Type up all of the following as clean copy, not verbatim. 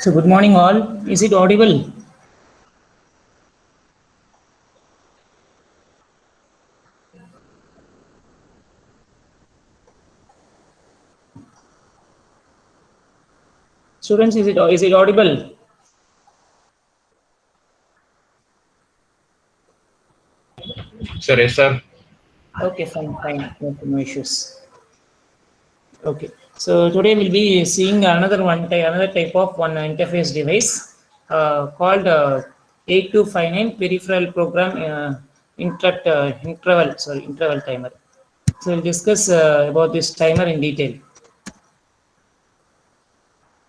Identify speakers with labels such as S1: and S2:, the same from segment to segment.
S1: So good morning all. Is it audible? Students, is it audible?
S2: Sir, yes, sir.
S1: Okay, fine. No issues. Okay. So today we'll be seeing another type of one interface device called 8259 peripheral program interval timer. So we'll discuss about this timer in detail.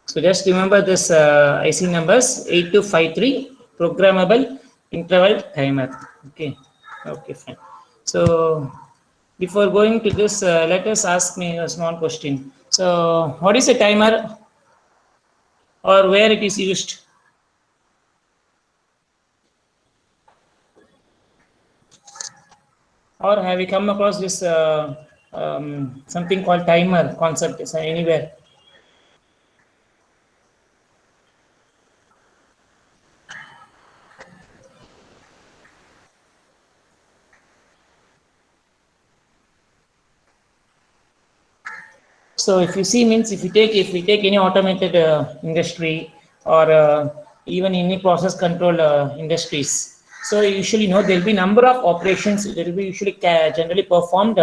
S1: So just remember this IC numbers 8253 programmable interval timer. Okay, fine. So before going to this, let us ask me a small question. So what is a timer or where it is used? Or have you come across this something called timer concept anywhere? So if we take any automated industry or even any process control industries, so usually there'll be number of operations that will be usually generally performed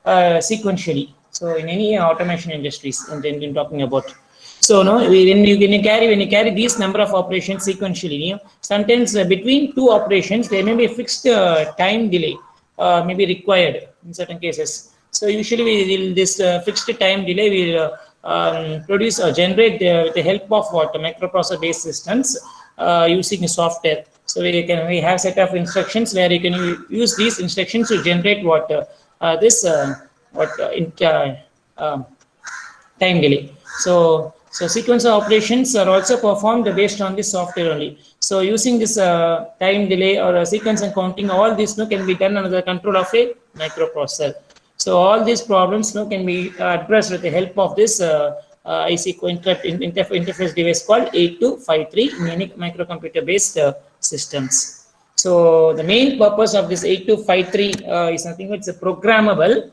S1: sequentially. So in any automation industries, and then talking about. So no, when you carry these number of operations sequentially, sometimes between two operations there may be a fixed time delay, may be required in certain cases. So usually we will this fixed time delay will produce or generate with the help of what microprocessor based systems using software. So we have set of instructions where you can use these instructions to generate what this what in, um, time delay. So sequence of operations are also performed based on this software only. So using this time delay or sequence and counting, all this can be done under the control of a microprocessor. So all these problems can be addressed with the help of this IC interface device called 8253 unique microcomputer based systems. So the main purpose of this 8253 is nothing but it's a programmable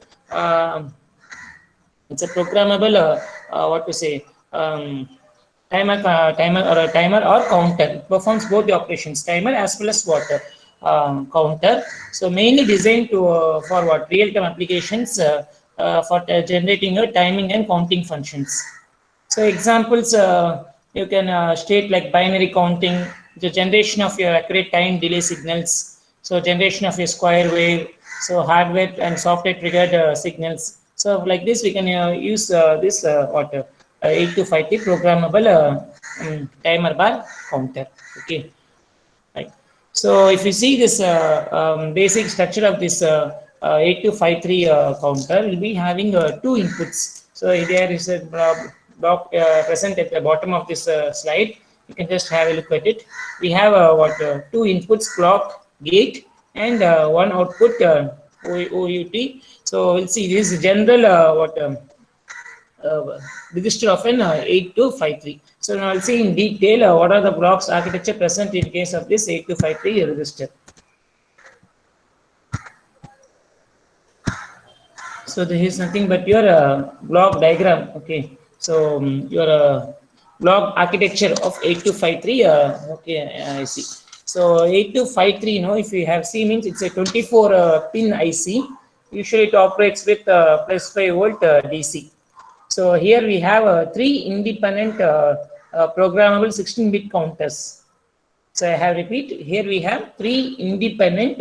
S1: what to say timer or counter. It performs both the operations, timer as well as water counter. So mainly designed to for what real-time applications for generating timing and counting functions. So examples you can state like binary counting, the generation of your accurate time delay signals, so generation of a square wave, so hardware and software triggered signals. So like this, we can use this 8253 programmable timer bar counter. Okay, right. So if you see this basic structure of this 8253 counter, will be having two inputs. So there is a block present at the bottom of this slide. You can just have a look at it. We have two inputs, clock, gate, and one output OUT. So we'll see this is general register of an 8253. So now I'll see in detail what are the blocks architecture present in case of this 8253 register. So this is nothing but your block diagram. Okay, so your block architecture of 8253. Okay, I see. So 8253, if you have seen, means it's a 24 pin IC. Usually it operates with plus 5 volt DC. So here we have three independent programmable 16-bit counters. So I have repeat, here we have three independent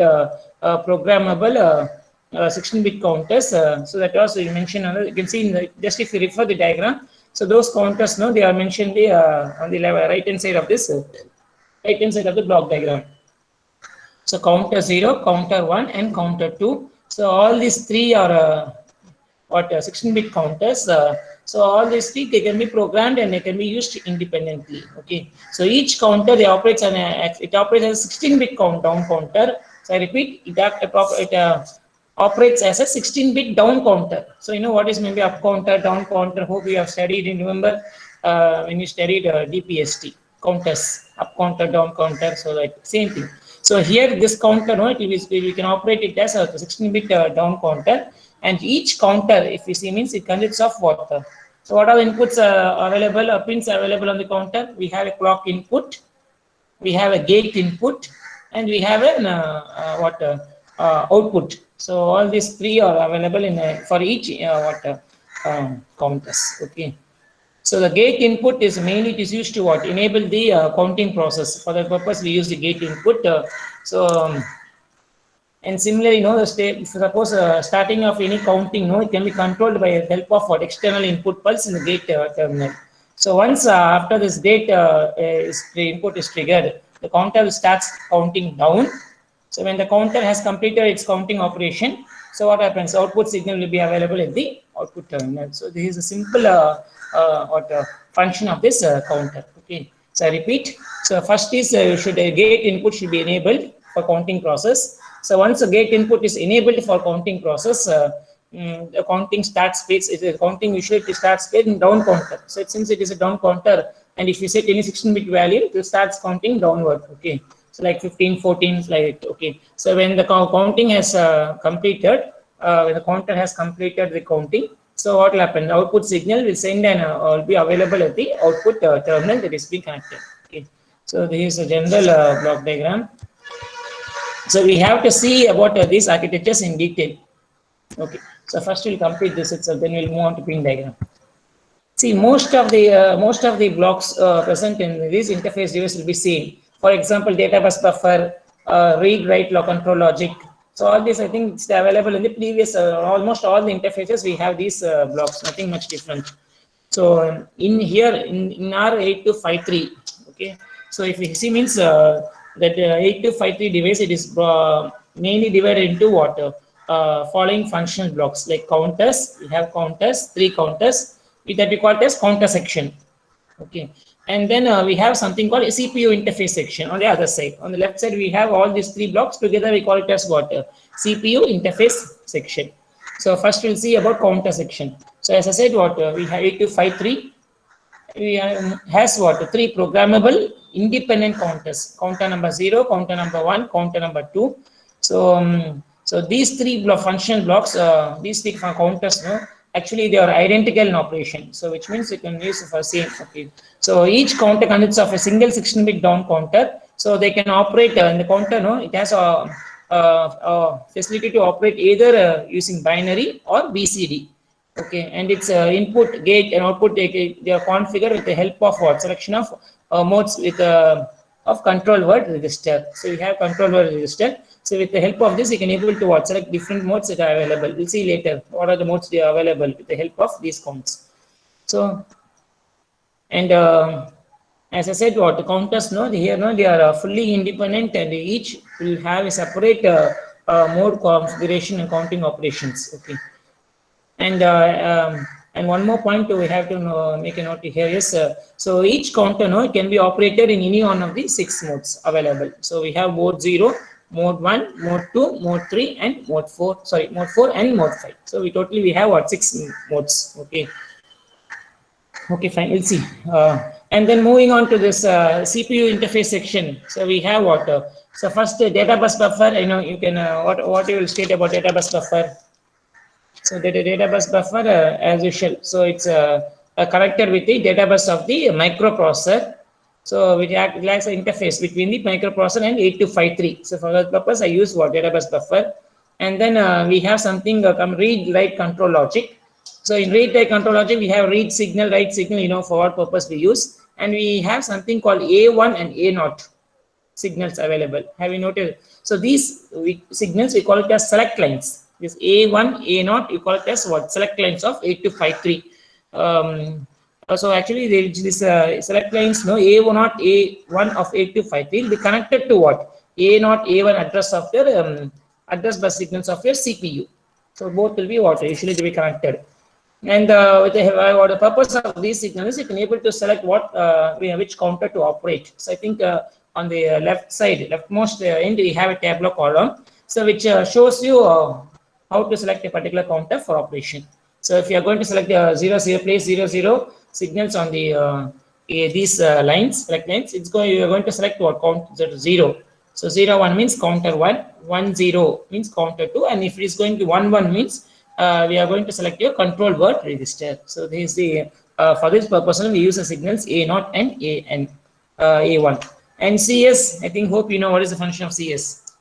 S1: programmable 16-bit counters. So that also you mentioned, you can see in the, just if you refer the diagram. So those counters, they are mentioned on the right hand side of this, right hand side of the block diagram. So counter 0, counter 1, and counter 2. So all these three are 16-bit counters. So all these three, they can be programmed and they can be used independently. Okay. So each counter it operates as a 16-bit down counter. So I repeat, it operates as a 16-bit down counter. So what is maybe up counter, down counter? Hope you have studied and remember when you studied DPST. counters, up counter, down counter, so like same thing. So here this counter, no, we can operate it as a 16-bit down counter, and each counter, if you see, means it consists of what? So what are the inputs available, pins available on the counter? We have a clock input, we have a gate input, and we have an output. So all these three are available in for each counters. Okay. So the gate input is mainly, it is used to what? Enable the counting process. For that purpose, we use the gate input. And similarly, the state, suppose starting of any counting, it can be controlled by the help of what? External input pulse in the gate terminal. So once after this gate input is triggered, the counter will start counting down. So when the counter has completed its counting operation, so what happens? Output signal will be available at the output terminal. So this is a simple function of this counter. Okay. So I repeat. So first is gate input should be enabled for counting process. So once the gate input is enabled for counting process, the counting starts phase. Counting usually it starts phase in down counter. So since it is a down counter, and if you set any 16-bit value, it starts counting downward. Okay. So like 15, 14, like okay. So when the counting has completed, when the counter has completed the counting, so what will happen? The output signal will send and will be available at the output terminal that is being connected. Okay. So this is a general block diagram. So we have to see about these architectures in detail. Okay. So first we'll complete this itself, then we'll move on to pin diagram. See, most of the blocks present in this interface device will be same. For example, data bus buffer, read, write, control logic. So all this, I think, it's available in the previous, almost all the interfaces. We have these blocks, nothing much different. So in here, in our 8253, okay. So if you see, means that 8253 device, it is mainly divided into what? Following functional blocks like counters. We have counters, 3 counters, that we call it as counter section. Okay. And then we have something called a CPU interface section on the other side. On the left side, we have all these 3 blocks together. We call it as what? CPU interface section. So first we'll see about counter section. So as I said, what we have 8253. We has what? 3 programmable independent counters. Counter number 0, counter number 1, counter number 2. So so these 3 functional blocks, these 3 counters, actually they are identical in operation. So which means you can use for same. Okay. So each counter consists of a single 16-bit down counter. So they can operate in the counter. It has a facility to operate either using binary or BCD. Okay, and its input, gate, and output they are configured with the help of what? Selection of modes with of control word register. So we have control word register. So with the help of this, you can able to what? Select different modes that are available. We'll see later what are the modes they are available with the help of these counts. So, and as I said, what the counters, here they are fully independent, and each will have a separate mode configuration and counting operations. Okay. And one more point we have to make a note here is so each counter can be operated in any one of the 6 modes available. So we have mode 0, mode 1, mode 2, mode 3, and mode 4. Sorry, mode 4 and mode 5. So we have what? 6 modes. Okay. Okay, fine. We'll see. And then moving on to this CPU interface section. So we have what? So first, data bus buffer. You can what you will state about data bus buffer. So the data bus buffer, as usual, so it's connected with the data bus of the microprocessor. So which acts as an interface between the microprocessor and 8253. So for that purpose, I use what? Data bus buffer. And then we have something read, write, control logic. So in read, write, control logic, we have read signal, write signal, for what purpose we use. And we have something called A1 and A0 signals available. Have you noted? So these signals, we call it as select lines. This A1, A0, you call it as what? Select lines of 8253. So actually, this select lines, A1, A1 of 8253 will be connected to what? A0, A1 address of your address bus signals of your CPU. So both will be what? Usually they will be connected. And with the purpose of these signals, you can able to select what which counter to operate. So I think on the left side, leftmost end, we have a tabular column. So which shows you how to select a particular counter for operation. So if you are going to select 00, place 00 signals on the these lines, select lines, you are going to select what? Count 0. So 0, 1 means counter 1, 1, 0 means counter 2, and if it is going to 1, 1 means we are going to select your control word register. So this is the for this purpose we use the signals A0 and A1. And CS, I think hope you know what is the function of CS.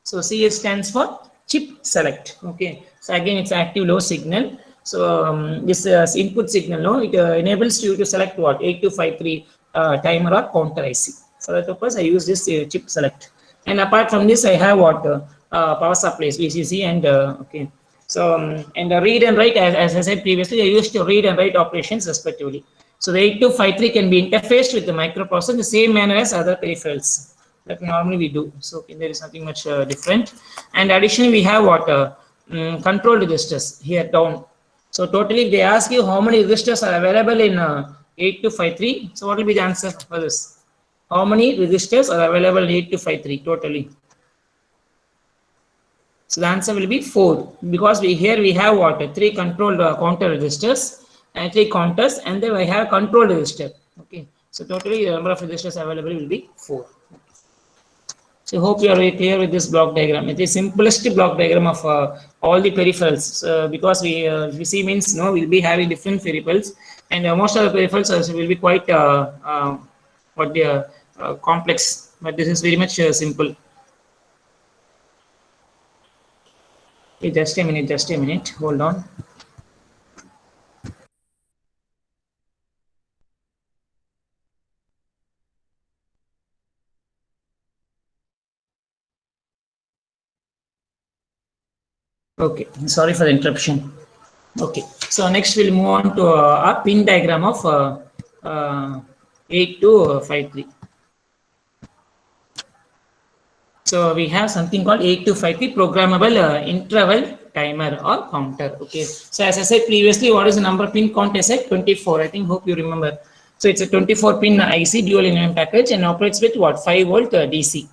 S1: So CS stands for chip select. Okay, so again it's active low signal. So this input signal, no, it enables you to select what? 8253 timer or counter IC. For that purpose I use this chip select. And apart from this I have what? Power supplies, VCC, and okay. So and the read and write, as I said previously, I used to read and write operations respectively. So the 8253 can be interfaced with the microprocessor in the same manner as other peripherals that normally we do. So okay, there is nothing much different. And additionally we have what? Control registers here down. So totally if they ask you how many registers are available in 8253, so what will be the answer for this? How many registers are available in 8253 totally? So the answer will be 4, because here we have what? 3 control counter registers and 3 counters, and then we have control register. Okay, so totally the number of registers available will be 4. So I hope you are very clear with this block diagram. It is simplest block diagram of all the peripherals, because we see means no, we'll be having different peripherals, and most of the peripherals also will be quite complex, but this is very much simple. Okay, just a minute, hold on. Okay, sorry for the interruption. Okay, so next we'll move on to a pin diagram of 8253. So we have something called 8253 programmable interval timer or counter. Okay, so as I said previously, what is the number pin count? I said 24. I think hope you remember. So it's a 24 pin IC dual enable package and operates with what? 5 volt DC.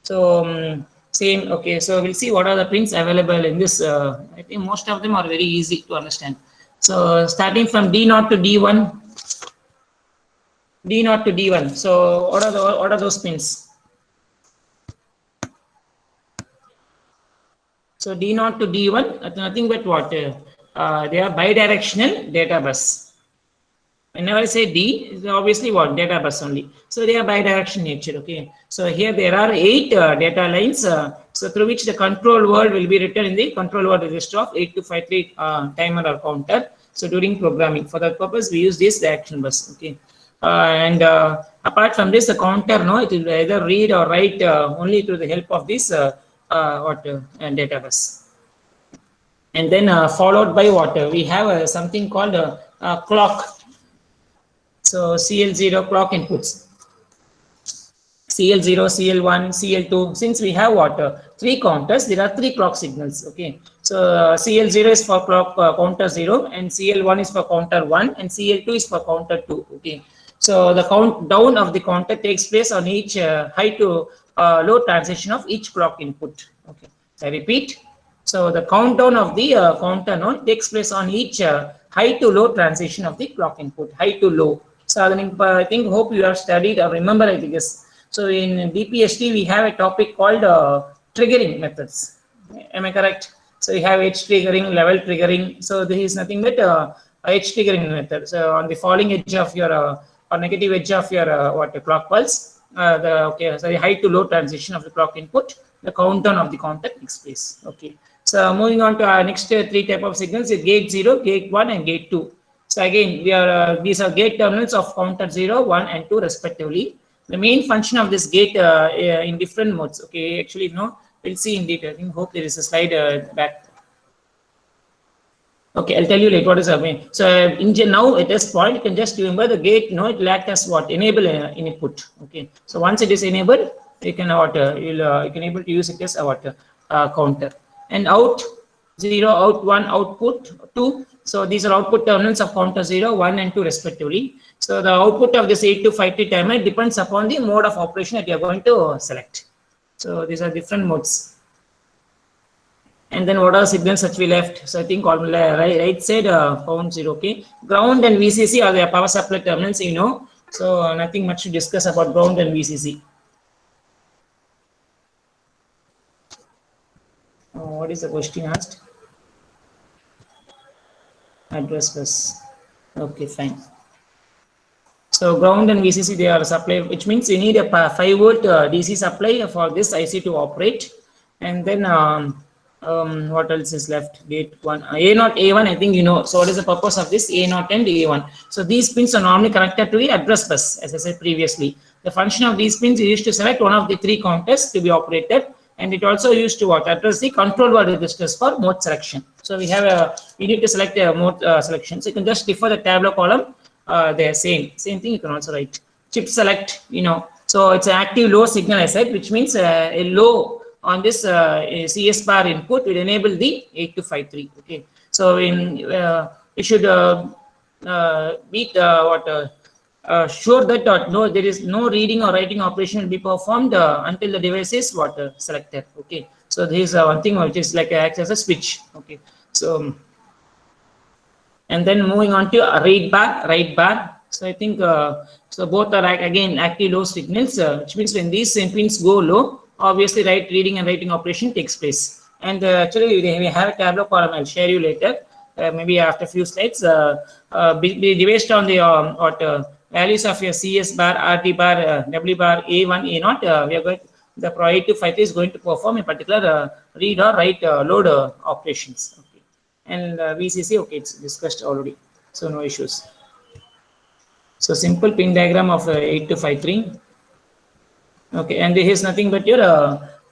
S1: So same. Okay, so we'll see what are the pins available in this. I think most of them are very easy to understand. So starting from D0 to D1, D0 to D1. So what are those pins? So D0 to D1, nothing but what? They are bidirectional data bus. Whenever I say D, it's obviously what? Data bus only. So they are bidirectional nature. Okay. So here there are 8 data lines. So through which the control word will be written in the control word register of 8253 timer or counter. So during programming, for that purpose, we use this direction bus. Okay. And apart from this, the counter, no, it will either read or write only through the help of this data bus. And then followed by what? We have something called clock. So CL0 clock inputs. CL0, CL1, CL2. Since we have what? 3 counters, there are 3 clock signals. Okay. So CL0 is for clock counter 0, and CL1 is for counter 1, and CL2 is for counter 2. Okay. So the countdown of the counter takes place on each high to low transition of each clock input. Okay. So I repeat. So the countdown of the counter node takes place on each high to low transition of the clock input. High to low. So I think hope you have studied or remember, I guess. So in DPST we have a topic called triggering methods. Am I correct? So you have edge triggering, level triggering. So this is nothing but edge triggering method. So on the falling edge of your or negative edge of your clock pulse, so the high to low transition of the clock input, the countdown of the counter takes place. Okay. So moving on to our next 3 type of signals is gate 0, gate 1, and gate 2. So again, these are gate terminals of counter 0, 1, and 2 respectively. The main function of this gate in different modes. Okay, actually no, we'll see in detail. I think hope there is a slide back. Okay, I'll tell you later what is happening. So now at this point, you can just remember the gate. You know, it will act as what? Enable input. Okay. So once it is enabled, you can you can able to use it as a counter. And out 0, out 1, output 2. So these are output terminals of counter 0, 1, and 2 respectively. So the output of this 8253 timer depends upon the mode of operation that you are going to select. So these are different modes. And then what are signals that we left? So I think on right side found 0. Okay, ground and VCC are the power supply terminals, you know. So nothing much to discuss about ground and VCC. What is the question asked? Address bus. Okay, fine. So ground and VCC, they are supply, which means you need a 5 volt DC supply for this IC to operate. And then what else is left? Gate 1, A0, A1, I think you know. So what is the purpose of this A0 and A1? So these pins are normally connected to the address bus, as I said previously. The function of these pins is used to select one of the 3 counters to be operated. And it also used to what? Address the control word registers for mode selection. So we need to select a mode selection. So you can just defer the Tableau column. They're same thing. You can also write chip select, you know. So it's an active low signal, I said, which means a low on this CS bar input will enable the 8253. Okay, so it should be sure that no, there is no reading or writing operation will be performed until the device is selected. Okay, so this is one thing which is like acts as a switch. Okay, so and then moving on to right bar. So I think so both are again active low signals, which means when these pins go low, obviously reading and writing operation takes place. And actually we have a Tableau column. I'll share you later, maybe after a few slides. Based on the values of your CS bar, RT bar, W bar, A1, A0, we are going. The Pro 8253 is going to perform a particular read or write load operations. Okay. And VCC, okay, it's discussed already, so no issues. So simple pin diagram of 8253. Okay, and here is nothing but your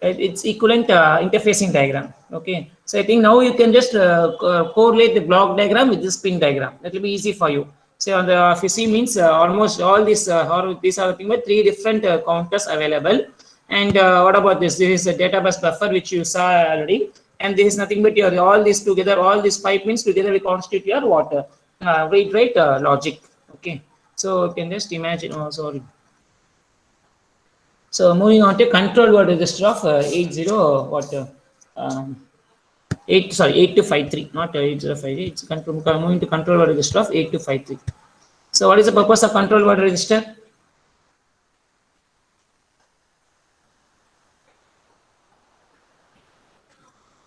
S1: its equivalent interfacing diagram. Okay, so I think now you can just correlate the block diagram with this pin diagram. That will be easy for you. So on the VCC means almost all these these are nothing but 3 different counters available. And what about this? This is a data bus buffer which you saw already. And this is nothing but your all these together, all these 5 pins together will constitute your read write logic. Okay, so you can just imagine. Oh, sorry. So moving on to control word register of 8253, not 8053. It's moving to control word register of 8253. So what is the purpose of control word register?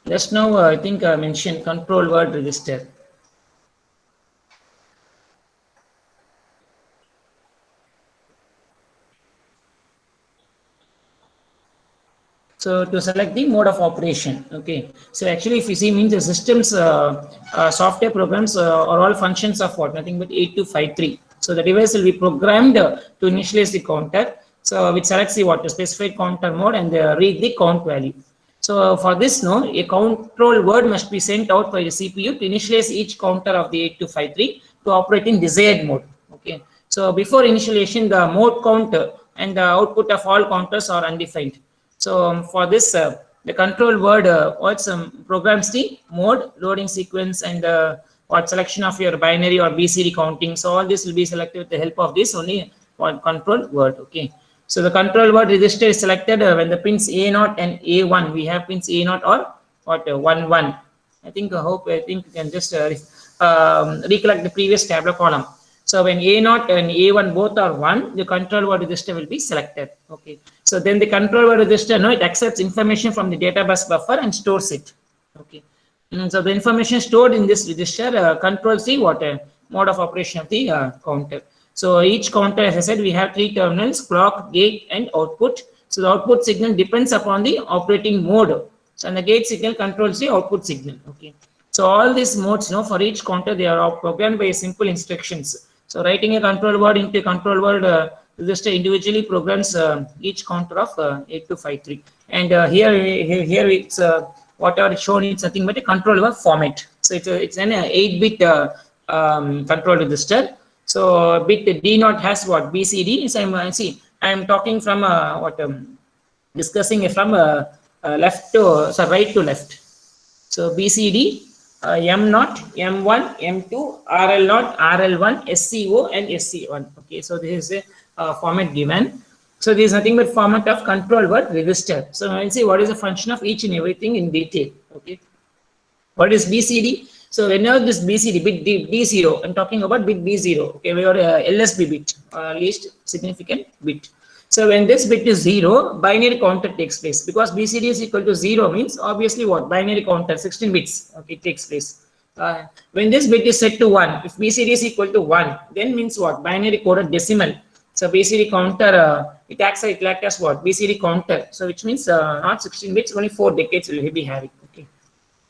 S1: Just now I think I mentioned control word register. So to select the mode of operation. Okay, so actually if you see means the system's software programs are all functions of what? Nothing but 8253. So the device will be programmed to initialize the counter. So which selects the specified counter mode and read the count value. So for this, no, a control word must be sent out by the CPU to initialize each counter of the 8253 to operate in desired mode. Okay, so before initialization, the mode counter and the output of all counters are undefined. So for this, the control word programs the mode, loading sequence, and what selection of your binary or BCD counting. So all this will be selected with the help of this only one control word. Okay. So the control word register is selected when the pins A0 and A1. We have pins A0 or 1 1. I think you can just recollect the previous Tableau column. So when A0 and A1 both are 1, the control word register will be selected. Okay. So then the control word register, no, it accepts information from the data bus buffer and stores it. Okay. So the information stored in this register controls the mode of operation of the counter. So each counter, as I said, we have 3 terminals: clock, gate, and output. So the output signal depends upon the operating mode. So and the gate signal controls the output signal. Okay. So all these modes, for each counter, they are programmed by simple instructions. So writing a control word into a control word register individually programs each counter of 8253. And here it's whatever is shown, it's nothing but a control word format. So it's an 8-bit control register. So bit D0 has what? BCD. So I'm talking from discussing from right to left. So BCD, M0, M1, M2, RL0, RL1, SCO, and SC1. Okay, so this is a format given. So this is nothing but format of control word register. So I'll see what is the function of each and everything in detail. Okay, What is BCD? So whenever this BCD bit D0, I'm talking about bit B0, okay, or LSB bit, least significant bit. So when this bit is 0, binary counter takes place, because BCD is equal to 0 means obviously what? Binary counter, 16 bits, okay, takes place. When this bit is set to 1, if BCD is equal to 1, then means what? Binary coded decimal. So BCD counter, it acts as what? BCD counter. So which means not 16 bits, only 4 decades will be having. Okay.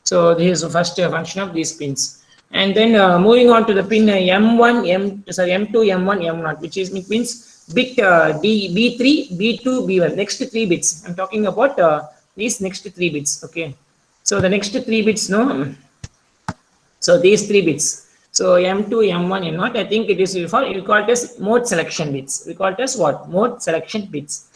S1: So this is the first function of these pins. And then moving on to the pin M1, M2, M1, M0, which is means bit B3, B2, B1. Next 3 bits. I'm talking about these next 3 bits. Okay. So the next 3 bits, no. So these 3 bits. So M2, M1, M0, I think it is we call it as mode selection bits. We call it as what? Mode selection bits.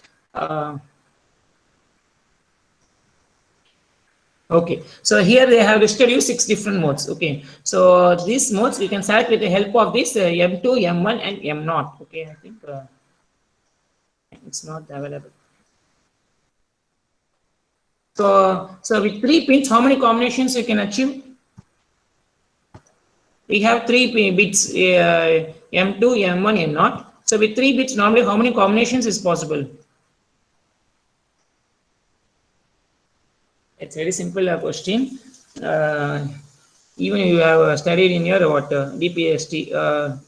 S1: Okay, so here they have listed you 6 different modes. Okay, so these modes we can select with the help of this M2, M1, and M0. Okay, I think it's not available. So with 3 pins, how many combinations you can achieve? We have 3 bits, M2, M1, M0. So with 3 bits, normally how many combinations is possible? It's very simple question. Even you have studied in your DPST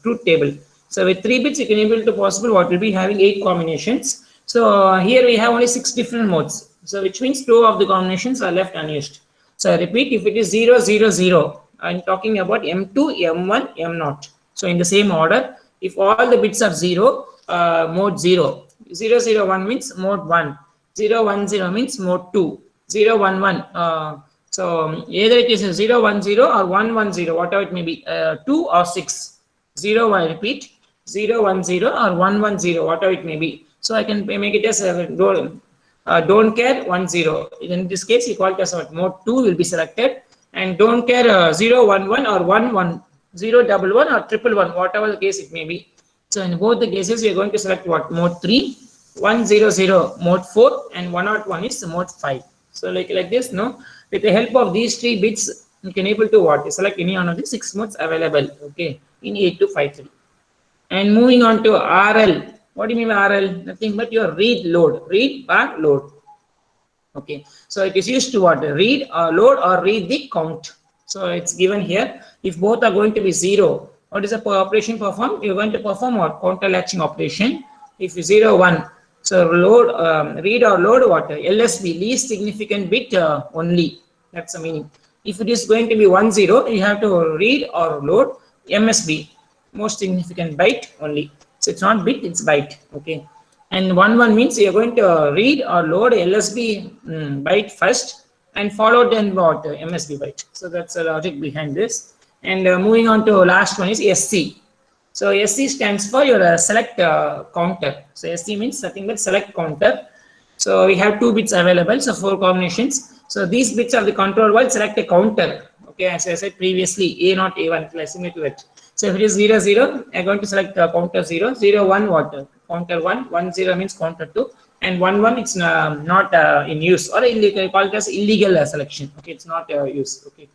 S1: truth table. So with 3 bits, you can able to possible what will be having 8 combinations. So here we have only 6 different modes. So which means 2 of the combinations are left unused. So I repeat, if it is 0, 0, 0. I'm talking about M2, M1, M0. So in the same order, if all the bits are 0, mode 0. 0, 0, 1 means mode 1. 0, 1, 0 means mode 2. 0, 1, 1. So either it is a 0, 1, 0 or 1, 1, 0, whatever it may be, 2 or 6. 0, I repeat, 0, 1, 0 or 1, 1, 0, whatever it may be. So I can make it as a don't care 1, 0. In this case, you call it as what? Mode 2 will be selected. And don't care 0, 1, 1 or 1, 1, 0, 1, 1 or 1, 1, whatever the case it may be. So in both the cases, we are going to select what? Mode 3, 1, 0, 0, mode 4, and 101 is mode 5. So like this, no? With the help of these 3 bits, you can able to what? Select any one of the 6 modes available, okay, in 8253. And moving on to RL. What do you mean by RL? Nothing but your read load. Read bar load. Okay, so it is used to what? Read or load or read the count. So it's given here. If both are going to be 0, what is the operation performed? You're going to perform what? Counter latching operation. If 0, 1, so load, read or load what? LSB, least significant bit only. That's the meaning. If it is going to be 1, 0, you have to read or load MSB, most significant byte only. So it's not bit, it's byte. Okay. And 1, 1 means you're going to read or load LSB byte first and followed then what? MSB byte. So that's the logic behind this. And moving on to last one is SC. So SC stands for your select counter. So SC means nothing but select counter. So we have 2 bits available, so 4 combinations. So these bits of the control will select a counter. Okay, as I said previously, A0, A1, similar to it. So if it is 0, 0, I'm going to select counter 0, 0, 1, what? Counter 1, 1, 0 means counter 2, and 1, 1, it's not in use, or illegal, call it as illegal selection. Okay, it's not used. Okay.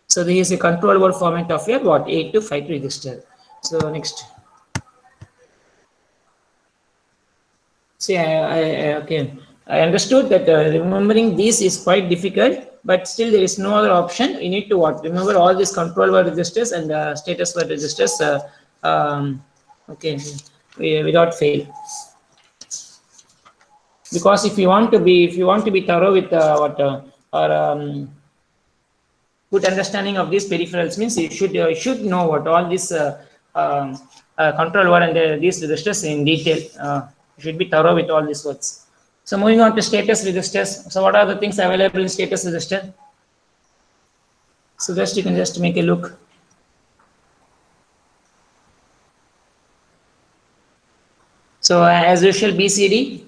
S1: So this is a control word format of your what? 8253 register. So next. See, okay. I understood that remembering this is quite difficult, but still there is no other option. You need to what? Remember all these control word registers and status word registers. Okay, without fail. Because if you want to be thorough with good understanding of these peripherals, means you should know what all this control word and these registers in detail. You should be thorough with all these words. So moving on to status registers. So what are the things available in status register? So just you can just make a look. So as usual, BCD,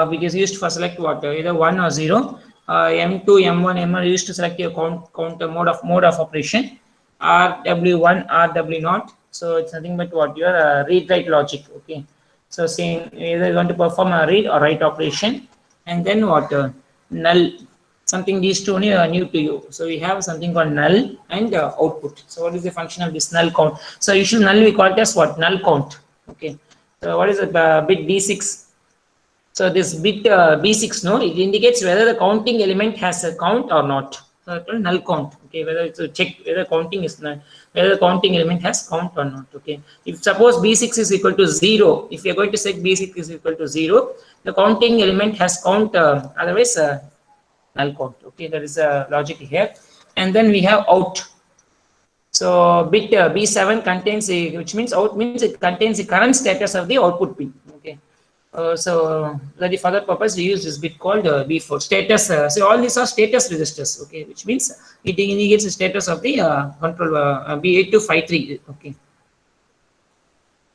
S1: which is used for select what? Either 1 or 0. M2, M1, M1 used to select your counter mode of operation. RW1, RW0. So it's nothing but what? Your read-write logic. Okay. So saying either you want to perform a read or write operation, and then what? Null. something these two only are new to you. So we have something called null and output. So what is the function of this null count? So usually null we call it as what? Null count. Okay. So what is it? Bit B6. So this bit B6, no, it indicates whether the counting element has a count or not. So it's called null count. Okay, whether it's a check whether counting is null, whether the counting element has count or not. Okay, if suppose B6 is equal to 0, if you're going to set B6 is equal to 0, the counting element has count. Otherwise, null count. Okay, that is a logic here. And then we have out. So bit B7 contains a, which means out means it contains the current status of the output pin. Okay. So that for that purpose we use this bit called B4 status. So all these are status registers. Okay, which means it indicates the status of the control B8253. Okay.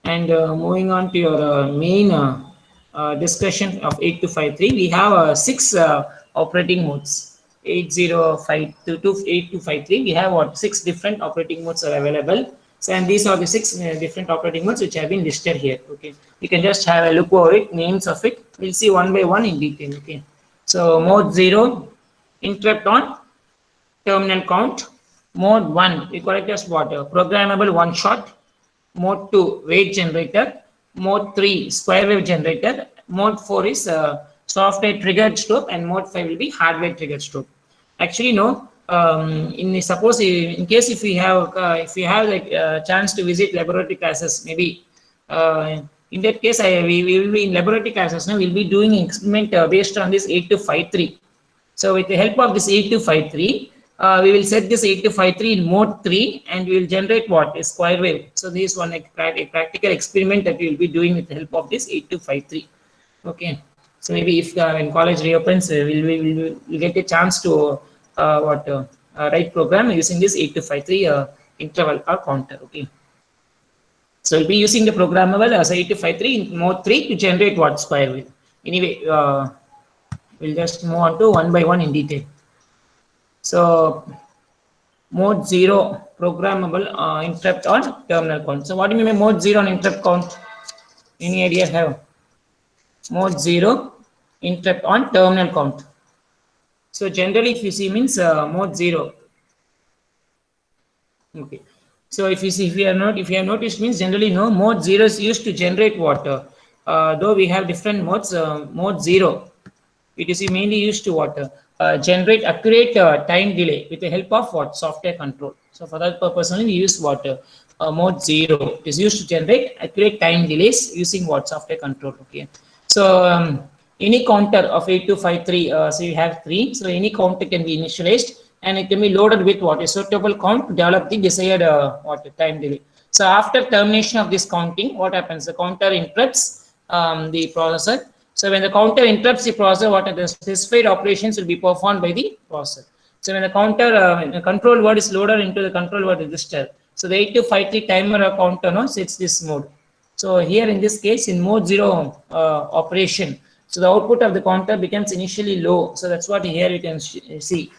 S1: And moving on to your main discussion of 8253, we have 6 operating modes. 8052 to 8253. We have what 6 different operating modes are available. So, and these are the 6 different operating modes which have been listed here. Okay, you can just have a look over it, names of it. We'll see one by one in detail. Okay, so mode 0, interrupt on terminal count. Mode 1, we call it as what? Programmable one shot. Mode 2, wait generator. Mode 3, square wave generator. Mode 4 is software triggered stop, and mode 5 will be hardware triggered stop. Actually, no. Suppose in case if we have like chance to visit laboratory classes, maybe in that case we will be in laboratory classes. Now we'll be doing experiment based on this 8253. So with the help of this 8253, we will set this 8253 in mode 3, and we will generate what? A square wave. So this is one a practical experiment that we will be doing with the help of this 8253. Okay. So maybe if when college reopens, we'll get a chance to write program using this 8253 interval or counter. Okay. So we'll be using the programmable as 8253 in mode 3 to generate what? Square wave. Anyway, we'll just move on to one by one in detail. So mode 0 programmable interrupt on terminal count. So what do you mean by mode 0 on interrupt count? Any idea have? Mode 0 interrupt on terminal count. So generally if you see means mode 0. Okay. So if you have noticed means generally no, mode 0 is used to generate what? Though we have different modes, mode 0, it is mainly used to what? Generate accurate time delay with the help of what? Software control. So for that purpose only we use what? Mode 0. It is used to generate accurate time delays using what? Software control. Okay. So any counter of 8253, so you have 3. So any counter can be initialized, and it can be loaded with what? A suitable count to develop the desired time delay. So after termination of this counting, what happens? The counter interrupts the processor. So when the counter interrupts the processor, what are the specified operations will be performed by the processor. So when the counter the control word is loaded into the control word register, so the 8253 timer or counter no sets this mode. So here in this case, in mode 0 operation, so the output of the counter becomes initially low. So that's what here you can see.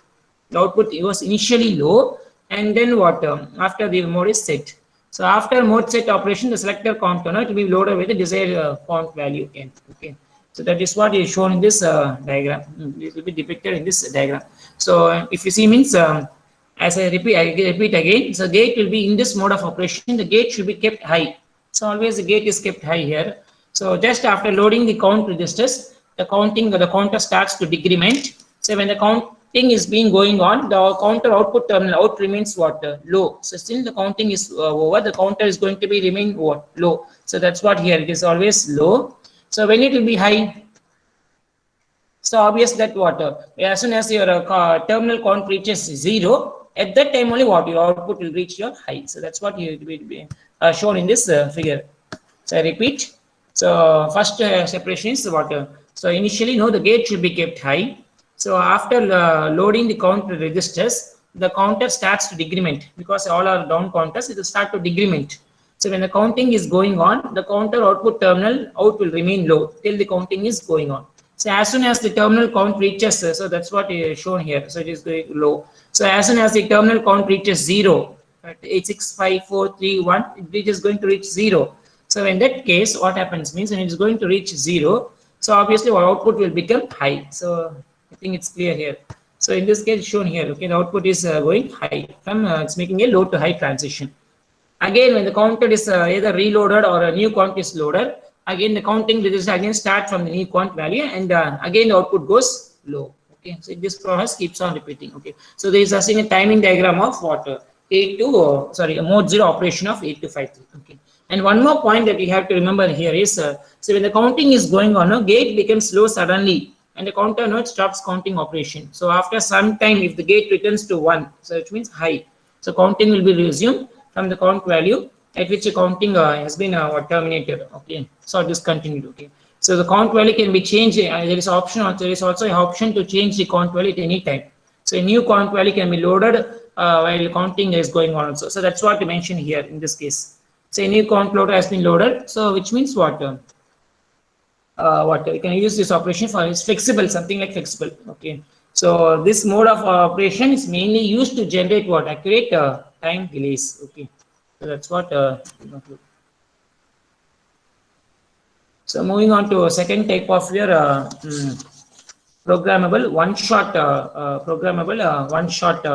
S1: The output was initially low, and then what? After the mode is set. So after mode set operation, the selector counter no, it will be loaded with the desired count value again. Okay. So that is what is shown in this diagram. It will be depicted in this diagram. So if you see means, as I repeat again. So gate will be in this mode of operation. The gate should be kept high. So always the gate is kept high here. So just after loading the count registers, the counter starts to decrement. So when the counting is being going on, the counter output terminal out remains what? Low. So still the counting is over, the counter is going to be remain what? Low. So that's what here it is always low. So when it will be high, so obvious that what? As soon as your terminal count reaches 0, at that time only what? Your output will reach your high. So that's what will be shown in this figure. So I repeat. So first separation is what? So initially, no, the gate should be kept high. So after loading the counter registers, the counter starts to decrement because all are down counters. It will start to decrement. So when the counting is going on, the counter output terminal out will remain low till the counting is going on. So as soon as the terminal count reaches, so that's what is shown here. So it is going low. So as soon as the terminal count reaches 0, at 865431, it is going to reach 0. So in that case, what happens means when it is going to reach 0, so obviously our output will become high. So I think it's clear here. So in this case shown here, okay, the output is going high from it's making a low to high transition. Again, when the counter is either reloaded or a new count is loaded, again the counting register again start from the new count value, and again the output goes low. Okay, so this process keeps on repeating. Okay, so there is a timing diagram of what 8 to sorry, a mode 0 operation of 8253. Okay, and one more point that you have to remember here is so when the counting is going on, a gate becomes low suddenly, and the counter node stops counting operation. So after some time, if the gate returns to 1, so it means high, so counting will be resumed from the count value at which the counting has been terminated. Okay, so discontinued. Okay, so the count value can be changed. There is option. There is also an option to change the count value at any time. So a new count value can be loaded while counting is going on also. So that's what I mentioned here in this case. So a new count loader has been loaded. So which means what? What you can use this operation for is flexible, something like flexible. Okay, so this mode of operation is mainly used to generate what accurate time delays. Okay, so that's what so moving on to a second type of your programmable one-shot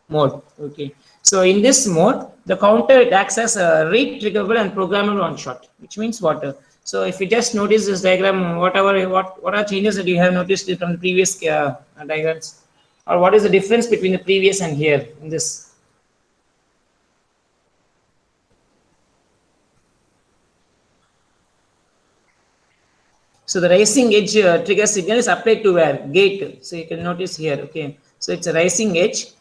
S1: mode. Okay, so in this mode the counter it acts as a read triggerable and programmable one-shot, which means what so if you just notice this diagram, what are changes that you have noticed from the previous diagrams, or what is the difference between the previous and here in this? So the rising edge trigger signal is applied to where? Gate. So you can notice here. Okay, so it's a rising edge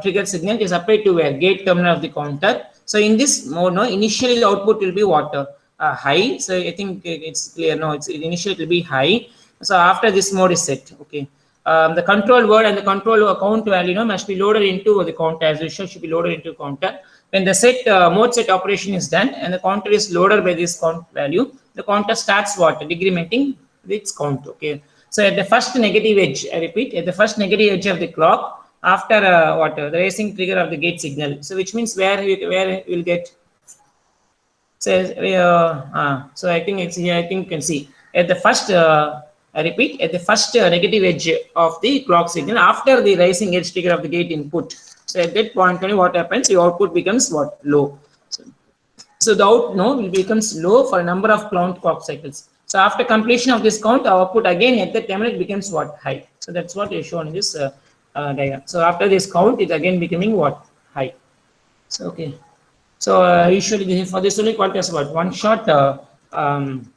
S1: trigger signal is applied to where? Gate terminal of the counter. So in this mode, no, initially the output will be what? High. So I think it's clear. No, initially it will be high. So after this mode is set, okay, the control word and the control count value, must be loaded into the counter as usual. Should be loaded into counter. When the set mode set operation is done and the counter is loaded by this count value, the counter starts what? Decrementing its count. Okay, so at the first negative edge, I repeat, at the first negative edge of the clock, after the rising trigger of the gate signal. So which means where we'll get. So I think it's here. I think you can see at the first. I repeat, at the first negative edge of the clock signal after the rising edge trigger of the gate input. So at that point, what happens? The output becomes what? Low. So the output becomes low for a number of count clock cycles. So after completion of this count, our output again at that terminal becomes what? High. So that's what is shown in this diagram. So after this count, it's again becoming what? High. So okay. So usually for this only called as what? One shot. One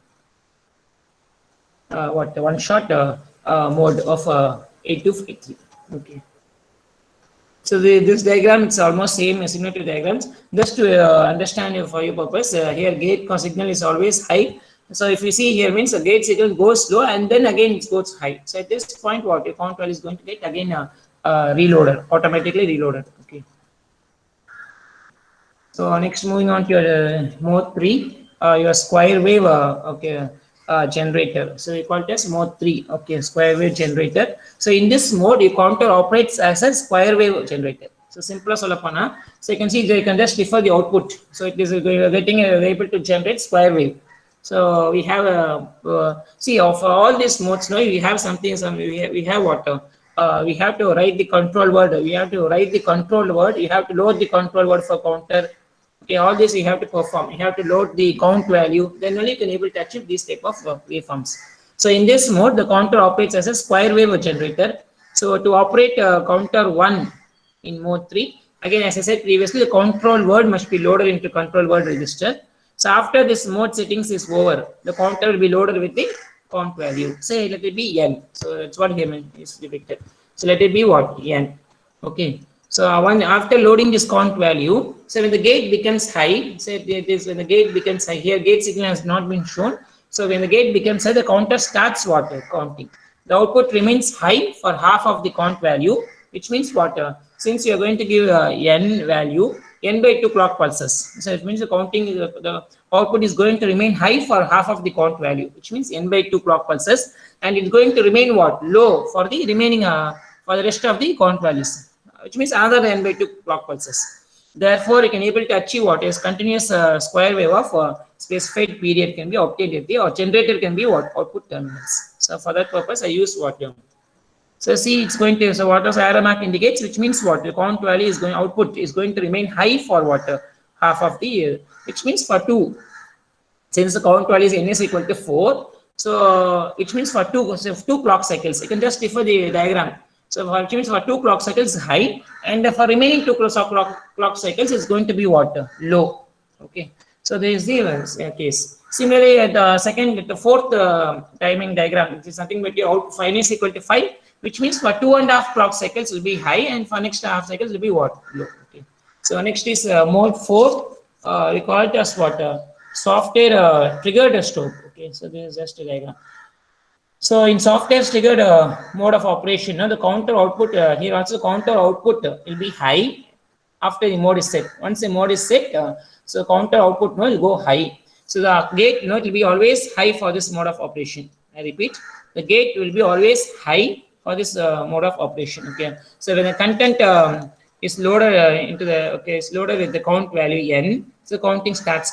S1: shot mode of 8253. Okay. So this diagram it's almost similar to diagrams. Just to understand for your purpose, here gate signal is always high. So if you see here means the gate signal goes low and then again it goes high. So at this point, what your count value is going to get again reloaded, automatically reloaded. Okay. So next, moving on to your mode 3, your square wave. Generator. So we call it as mode 3. Okay, square wave generator. So in this mode, your counter operates as a square wave generator. So simple as solapana. So you can see you can just refer the output. So it is getting able to generate square wave. So we have see of all these modes now we have something. We have what? We have to write the control word. We have to write the control word. You have to load the control word for counter. Okay, all this you have to perform. You have to load the count value. Then only you can able to achieve this type of waveforms. So in this mode, the counter operates as a square wave generator. So to operate counter 1 in mode 3, again as I said previously, the control word must be loaded into control word register. So after this mode settings is over, the counter will be loaded with the count value. Say let it be n. So that's what here is depicted. So let it be what? N. Okay. So after loading this count value, so when the gate becomes high, say it is when the gate becomes high, here gate signal has not been shown. So when the gate becomes high, the counter starts what? Counting. The output remains high for half of the count value, which means what? Since you are going to give n value, n by 2 clock pulses. So it means the counting, the output is going to remain high for half of the count value, which means n by 2 clock pulses, and it's going to remain what? Low for the remaining, for the rest of the count values, which means another n by 2 clock pulses. Therefore, you can able to achieve what is continuous square wave of specified period can be obtained at the or generator can be what? Output terminals. So for that purpose, I use what? So see, it's going to, so what does arrow mark indicates, which means what? The count value is going, output is going to remain high for what? Half of the year, which means for 2. Since the count value is n is equal to 4, so it means for 2 clock cycles. You can just defer the diagram. So which means for 2 clock cycles high, and for remaining 2 clock cycles is going to be what? Low. Okay. So there is the case. Similarly, at the fourth timing diagram, which is something with your output n is equal to 5, which means for 2.5 clock cycles will be high, and for next half cycles will be what? Low. Okay. So next is mode 4. We call it as what? Software triggered strobe. Okay. So this is just a diagram. So in software triggered mode of operation, the counter output here also counter output will be high after the mode is set. Once the mode is set, so counter output will go high. So the gate, it will be always high for this mode of operation. I repeat, the gate will be always high for this mode of operation. Okay. So when the content is loaded it's loaded with the count value n, so counting starts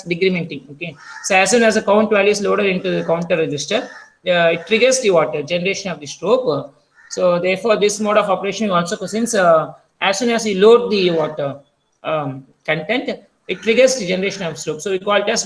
S1: decrementing. Okay. So as soon as the count value is loaded into the counter register, it triggers the generation of the strobe. So therefore, this mode of operation also, since as soon as you load the content, it triggers the generation of strobe. So we call it as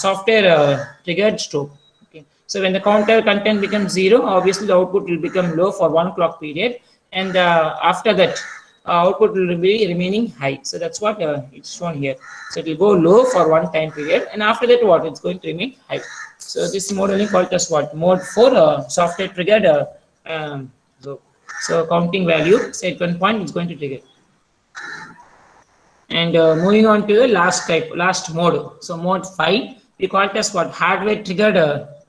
S1: software triggered strobe. Okay. So when the counter content becomes 0, obviously the output will become low for 1 clock period, and after that output will be remaining high. So that's what it's shown here. So it will go low for 1 time period, and after that it's going to remain high. So this mode only called as mode 4 software triggered. So counting value, say at 1 point, it's going to trigger. And moving on to the last mode. So mode 5, we call it as hardware triggered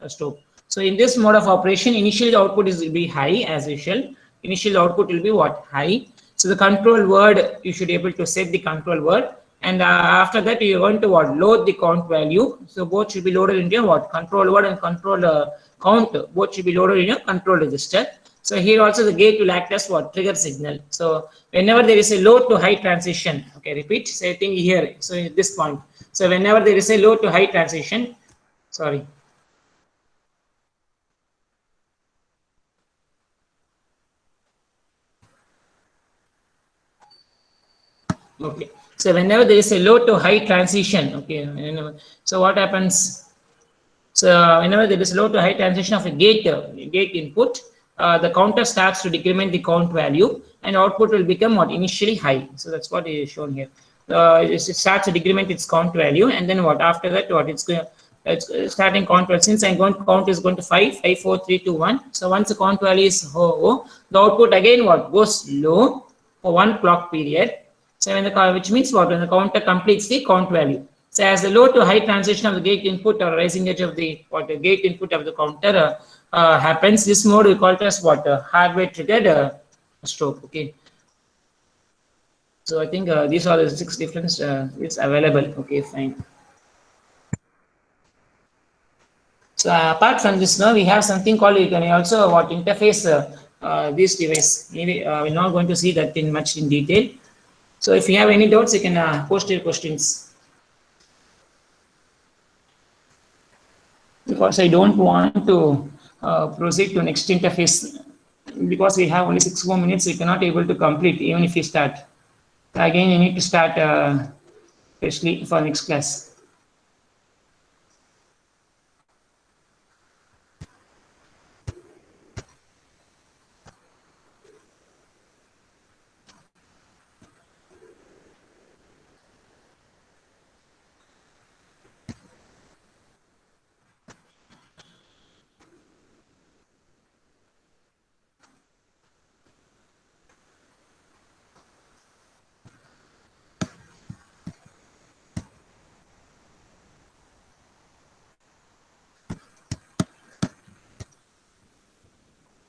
S1: strobe. So in this mode of operation, initially the output will be high as usual. Initially the output will be high. So the control word, you should be able to set the control word, and after that you're going to load the count value. So both should be loaded into your control word and control count. Both should be loaded in your control register. So here also the gate will act as trigger signal. So whenever there is a low to high transition, okay, repeat, same thing here. So at this point, so whenever there is a low to high transition, sorry. Okay. So whenever there is a low to high transition, okay, so what happens? So whenever there is low to high transition of a gate input, the counter starts to decrement the count value, and output will become initially high. So that's what is shown here. It starts to decrement its count value, and then after that it's starting count value. Since I'm going to count is going to 5, 4, 3, 2, 1. So once the count value is the output again goes low for 1 clock period. So when which means when the counter completes the count value. So as the low to high transition of the gate input or rising edge of the gate input of the counter happens, this mode we call it as hardware triggered strobe. Okay. So I think these are the 6 different it's available. Okay, fine. So apart from this, now we have something called, you can also interface this device. Maybe we're not going to see that in much in detail. So if you have any doubts, you can post your questions. Because I don't want to proceed to next interface, because we have only 6 more minutes, we cannot able to complete even if we start. Again, you need to start especially for next class.